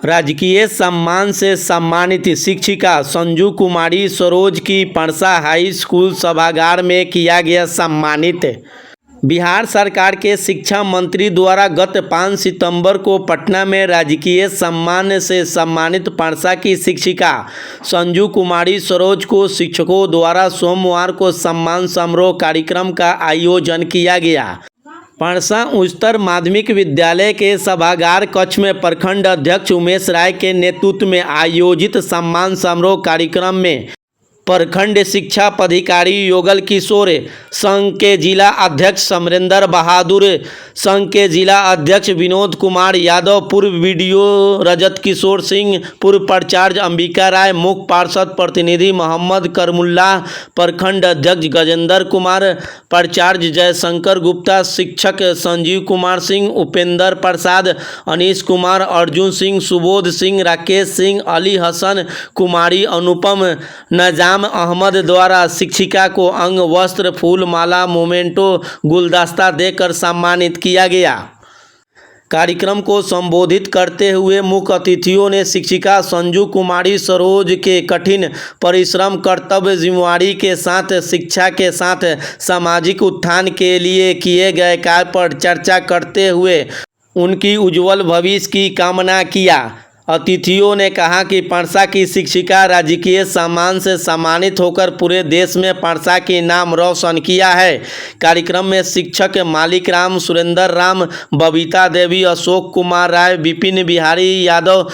राजकीय सम्मान से सम्मानित शिक्षिका संजू कुमारी सरोज की परसा हाई स्कूल सभागार में किया गया सम्मानित। बिहार सरकार के शिक्षा मंत्री द्वारा गत 5 सितंबर को पटना में राजकीय सम्मान से सम्मानित परसा की शिक्षिका संजू कुमारी सरोज को शिक्षकों द्वारा सोमवार को सम्मान समारोह कार्यक्रम का आयोजन किया गया। परसा उच्चतर माध्यमिक विद्यालय के सभागार कक्ष में प्रखंड अध्यक्ष उमेश राय के नेतृत्व में आयोजित सम्मान समारोह कार्यक्रम में प्रखंड शिक्षा पदाधिकारी योगल किशोर, संघ के जिला अध्यक्ष समरेंद्र बहादुर, संघ के जिला अध्यक्ष विनोद कुमार यादव, पूर्व वीडियो रजत किशोर सिंह, पूर्व प्राचार्य अंबिका राय, मुख्य पार्षद प्रतिनिधि मोहम्मद करमुल्लाह, प्रखंड अध्यक्ष गजेंद्र कुमार, प्राचार्य जयशंकर गुप्ता, शिक्षक संजीव कुमार सिंह, उपेंद्र प्रसाद, अनीश कुमार, अर्जुन सिंह, सुबोध सिंह, राकेश सिंह, अली हसन, कुमारी अनुपम, नजाम अहमद द्वारा शिक्षिका को अंग वस्त्र, फूल माला, मोमेंटो, गुलदस्ता देकर सम्मानित किया गया। कार्यक्रम को संबोधित करते हुए मुख्य अतिथियों ने शिक्षिका संजू कुमारी सरोज के कठिन परिश्रम, कर्तव्य, जिम्मेवारी के साथ शिक्षा के साथ सामाजिक उत्थान के लिए किए गए कार्य पर चर्चा करते हुए उनकी उज्जवल भविष्य की कामना किया। अतिथियों ने कहा कि परसा की शिक्षिका राजकीय सम्मान से सम्मानित होकर पूरे देश में परसा के नाम रोशन किया है। कार्यक्रम में शिक्षक मालिक राम, सुरेंद्र राम, बबीता देवी, अशोक कुमार राय, विपिन बिहारी यादव,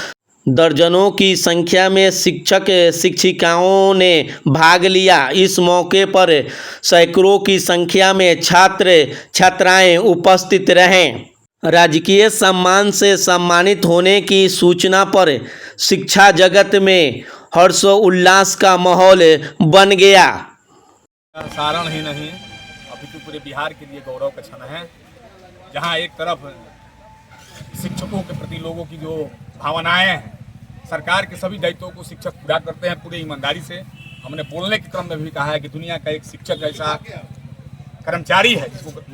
दर्जनों की संख्या में शिक्षक शिक्षिकाओं ने भाग लिया। इस मौके पर सैकड़ों की संख्या में छात्र छात्राएं उपस्थित रहें। राजकीय सम्मान से सम्मानित होने की सूचना पर शिक्षा जगत में हर्षोल्लास का माहौल बन गया। सारण ही नहीं अपितु पूरे बिहार के लिए गौरव का क्षण है, जहां एक तरफ शिक्षकों के प्रति लोगों की जो भावनाएं हैं, सरकार के सभी दायित्वों को शिक्षक पूरा करते हैं पूरी ईमानदारी से। हमने बोलने के क्रम में भी कहा है कि दुनिया का एक शिक्षक ऐसा कर्मचारी है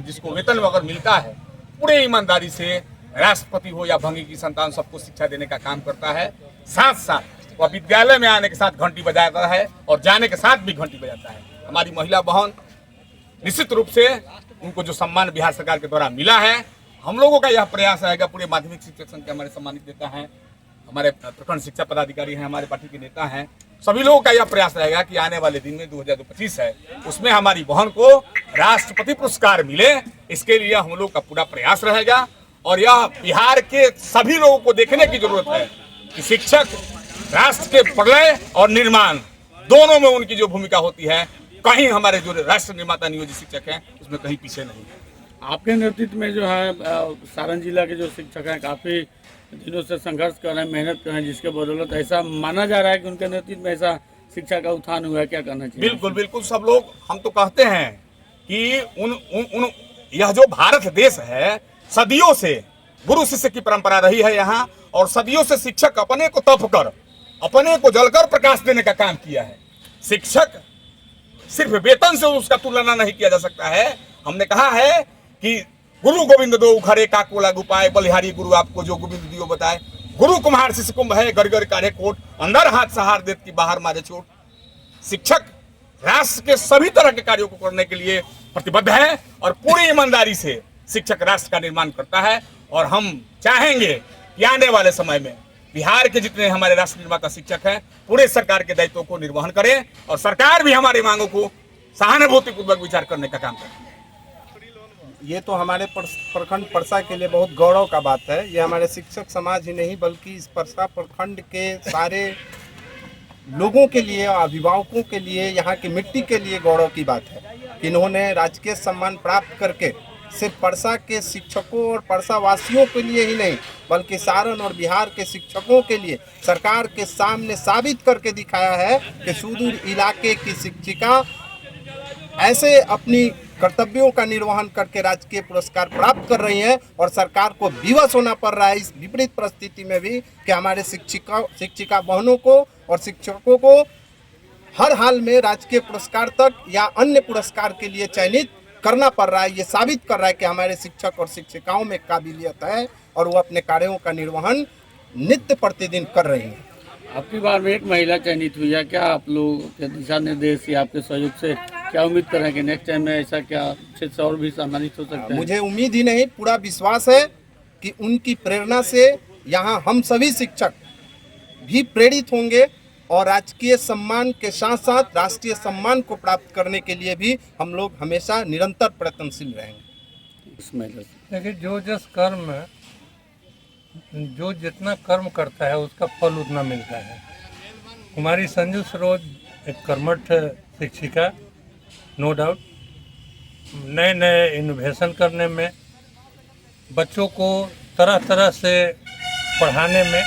जिसको वेतन वगैरह मिलता है, पूरे ईमानदारी से राष्ट्रपति हो या भंगी की संतान सबको शिक्षा देने का काम करता है। साथ साथ वह विद्यालय में आने के साथ घंटी बजाता है और जाने के साथ भी घंटी बजाता है। हमारी महिला बहन निश्चित रूप से उनको जो सम्मान बिहार सरकार के द्वारा मिला है, हम लोगों का यह प्रयास रहेगा, पूरे माध्यमिक शिक्षक संघ के हमारे सम्मानित नेता हैं, हमारे प्रखंड शिक्षा पदाधिकारी हैं, हमारे पार्टी के नेता हैं, सभी लोगों का यह प्रयास रहेगा कि आने वाले दिन में 2025 है, उसमें हमारी बहन को राष्ट्रपति पुरस्कार मिले। इसके लिए हम लोग का पूरा प्रयास रहेगा और यह बिहार के सभी लोगों को देखने की जरूरत है कि शिक्षक राष्ट्र के प्रलय और निर्माण दोनों में उनकी जो भूमिका होती है, कहीं हमारे जो राष्ट्र निर्माता नियोजित शिक्षक हैं उसमें कहीं पीछे नहीं है। आपके नेतृत्व में जो है सारण जिला के जो शिक्षक हैं काफ़ी दिनों से संघर्ष कर रहे हैं, मेहनत कर रहे हैं, जिसके बदौलत ऐसा माना जा रहा है कि उनके नेतृत्व में ऐसा शिक्षा का उत्थान हुआ है। क्या कहना चाहिए? बिल्कुल बिल्कुल, सब लोग हम तो कहते हैं कि यह जो भारत देश है, सदियों से गुरु शिष्य की परंपरा रही है यहाँ, और सदियों से शिक्षक अपने को तप कर, अपने को जलकर प्रकाश देने का काम किया है। शिक्षक सिर्फ वेतन से उसका तुलना नहीं किया जा सकता है। हमने कहा है कि गुरु गोविंद दो उखड़े का कोला गुपाए, बलिहारी गुरु आपको जो गोविंद दियो बताए। गुरु कुम्हार शिष्य कुंभ है, गरगर काढ़े कोट, अंदर हाथ सहार देत की बाहर मारे चोट। शिक्षक राष्ट्र के सभी तरह के कार्यों को करने के लिए प्रतिबद्ध है और पूरी ईमानदारी से शिक्षक राष्ट्र का निर्माण करता है। और हम चाहेंगे कि आने वाले समय में बिहार के जितने हमारे राष्ट्र निर्माता शिक्षक हैं, पूरे सरकार के दायित्वों को निर्वहन करें और सरकार भी हमारी मांगों को सहानुभूतिपूर्वक विचार करने का काम करे। ये तो हमारे प्रखंड परसा के लिए बहुत गौरव का बात है। ये हमारे शिक्षक समाज ही नहीं बल्कि इस परसा प्रखंड के सारे लोगों के लिए, अभिभावकों के लिए, यहाँ की मिट्टी के लिए गौरव की बात है कि इन्होंने राजकीय सम्मान प्राप्त करके सिर्फ परसा के शिक्षकों और परसा वासियों के लिए ही नहीं बल्कि सारण और बिहार के शिक्षकों के लिए सरकार के सामने साबित करके दिखाया है कि सुदूर इलाके की शिक्षिका ऐसे अपनी कर्तव्यों का निर्वहन करके राजकीय पुरस्कार प्राप्त कर रही हैं। और सरकार को विवश होना पड़ रहा है इस विपरीत परिस्थिति में भी कि हमारे शिक्षिका बहनों को और शिक्षकों को हर हाल में राजकीय पुरस्कार तक या अन्य पुरस्कार के लिए चयनित करना पड़ रहा है। ये साबित कर रहा है कि हमारे शिक्षक और शिक्षिकाओं में काबिलियत है और वो अपने कार्यों का निर्वहन नित्य प्रतिदिन कर रही हैं। आपकी बार में एक महिला चयनित हुई है, क्या आप लोग के दिशा निर्देश या आपके सहयोग से क्या उम्मीद करें कि नेक्स्ट टाइम में ऐसा क्या अच्छे से और भी सम्मानित हो सकते हैं? मुझे उम्मीद ही नहीं, पूरा विश्वास है कि उनकी प्रेरणा से यहाँ हम सभी शिक्षक भी प्रेरित होंगे और राजकीय सम्मान के साथ साथ राष्ट्रीय सम्मान को प्राप्त करने के लिए भी हम लोग हमेशा निरंतर प्रयत्नशील रहेंगे। इस महिला से देखिए, जो जिस कर्म जो जितना कर्म करता है उसका फल उतना मिलता है। कुमारी संजू सरोज एक कर्मठ शिक्षिका, नो डाउट, नए नए इनोवेशन करने में, बच्चों को तरह तरह से पढ़ाने में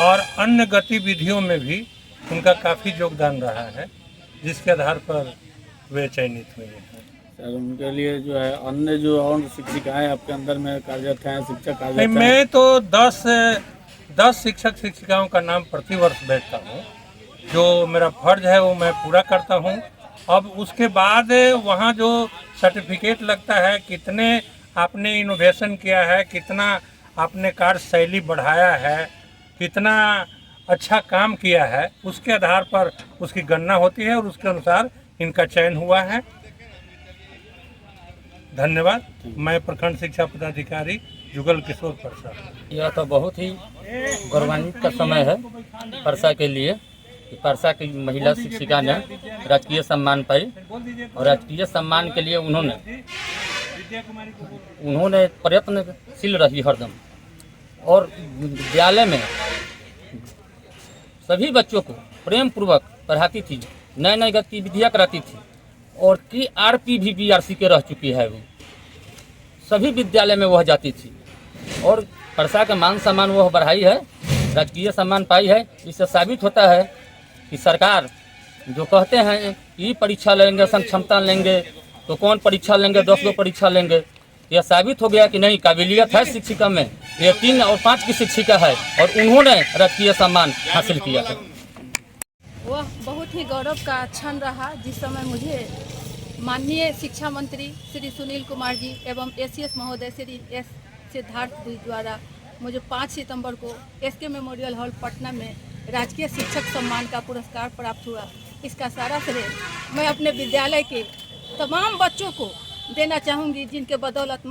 और अन्य गतिविधियों में भी उनका काफ़ी योगदान रहा है, जिसके आधार पर वे चयनित हुए हैं। सर, उनके लिए जो है अन्य जो और शिक्षिकाएं आपके अंदर में कार्यरत हैं, शिक्षक नहीं, कार्यरत हैं? मैं तो 10 शिक्षक शिक्षिकाओं का नाम प्रतिवर्ष भेजता हूँ। जो मेरा फर्ज है वो मैं पूरा करता हूँ। अब उसके बाद वहाँ जो सर्टिफिकेट लगता है, कितने आपने इनोवेशन किया है, कितना आपने कार्यशैली बढ़ाया है, कितना अच्छा काम किया है, उसके आधार पर उसकी गणना होती है और उसके अनुसार इनका चयन हुआ है। धन्यवाद। मैं प्रखंड शिक्षा पदाधिकारी जुगल किशोर परसा। यह तो बहुत ही गौरवान्वित का समय है परसा के लिए कि परसा की महिला शिक्षिका ने राजकीय सम्मान पाई और राजकीय सम्मान के लिए उन्होंने प्रयत्नशील रही हरदम और विद्यालय में सभी बच्चों को प्रेम पूर्वक पढ़ाती थी, नई नई गतिविधियाँ कराती थी और TRP भी BRC के रह चुकी है। वो सभी विद्यालय में वह जाती थी और परसा का मान सम्मान वह बढ़ाई है, राजकीय सम्मान पाई है। इससे साबित होता है कि सरकार जो कहते हैं कि परीक्षा लेंगे, क्षमता लेंगे, तो कौन परीक्षा लेंगे, 10 गो परीक्षा लेंगे। यह साबित हो गया कि नहीं, काबिलियत है शिक्षिका में। ये 3 और 5 की शिक्षिका है और उन्होंने राजकीय सम्मान हासिल किया है। वह बहुत ही गौरव का क्षण रहा जिस समय मुझे माननीय शिक्षा मंत्री श्री सुनील कुमार जी एवं ACS महोदय श्री S सिद्धार्थ जी द्वारा मुझे 5 सितंबर को SK मेमोरियल हॉल पटना में राजकीय शिक्षक सम्मान का पुरस्कार प्राप्त हुआ। इसका सारा श्रेय मैं अपने विद्यालय के तमाम बच्चों को देना चाहूँगी, जिनके बदौलत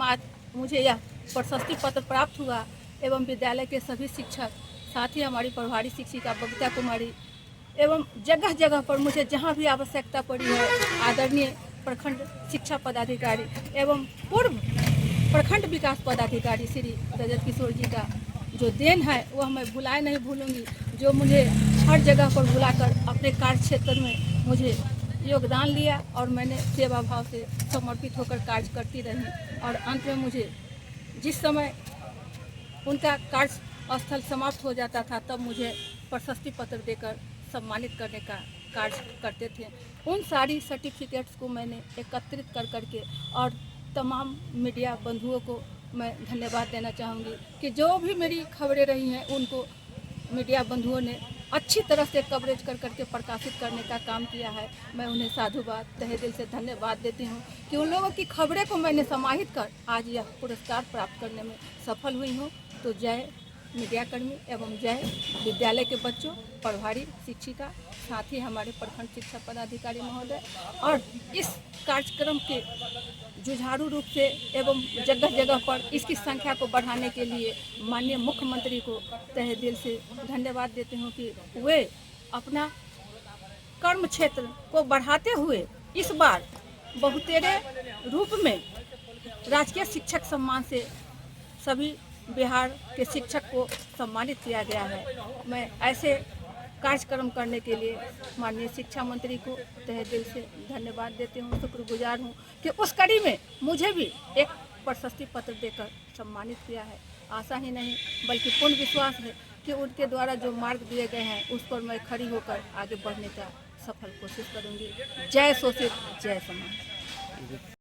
मुझे यह प्रशस्ति पत्र प्राप्त हुआ एवं विद्यालय के सभी शिक्षक, साथ ही हमारी प्रभारी शिक्षिका बबीता कुमारी एवं जगह जगह पर मुझे जहाँ भी आवश्यकता पड़ी है, आदरणीय प्रखंड शिक्षा पदाधिकारी एवं पूर्व प्रखंड विकास पदाधिकारी श्री रजत किशोर जी का जो देन है वह मैं भुलाए नहीं भूलूंगी। जो मुझे हर जगह पर बुलाकर अपने कार्य क्षेत्र में मुझे योगदान लिया और मैंने सेवा भाव से समर्पित होकर कार्य करती रही और अंत में मुझे जिस समय उनका कार्य स्थल समाप्त हो जाता था तब मुझे प्रशस्ति पत्र देकर सम्मानित करने का कार्य करते थे। उन सारी सर्टिफिकेट्स को मैंने एकत्रित कर करके और तमाम मीडिया बंधुओं को मैं धन्यवाद देना चाहूँगी कि जो भी मेरी खबरें रही हैं उनको मीडिया बंधुओं ने अच्छी तरह से कवरेज कर करके प्रकाशित करने का काम किया है। मैं उन्हें साधुवाद तहे दिल से धन्यवाद देती हूँ कि उन लोगों की खबरें को मैंने समाहित कर आज यह पुरस्कार प्राप्त करने में सफल हुई हूँ। तो जय मीडियाकर्मी एवं जय विद्यालय के बच्चों, प्रभारी शिक्षिका, साथ ही हमारे प्रखंड शिक्षा पदाधिकारी महोदय। और इस कार्यक्रम के जुझारू रूप से एवं जगह जगह पर इसकी संख्या को बढ़ाने के लिए माननीय मुख्यमंत्री को तहे दिल से धन्यवाद देती हूँ कि वे अपना कर्म क्षेत्र को बढ़ाते हुए इस बार बहुतेरे रूप में राजकीय शिक्षक सम्मान से सभी बिहार के शिक्षक को सम्मानित किया गया है। मैं ऐसे कार्यक्रम करने के लिए माननीय शिक्षा मंत्री को तहे दिल से धन्यवाद देती हूँ, शुक्रगुजार हूँ कि उस कड़ी में मुझे भी एक प्रशस्ति पत्र देकर सम्मानित किया है। आशा ही नहीं बल्कि पूर्ण विश्वास है कि उनके द्वारा जो मार्ग दिए गए हैं उस पर मैं खड़ी होकर आगे बढ़ने का सफल कोशिश करूँगी। जय शोषित, जय समाज।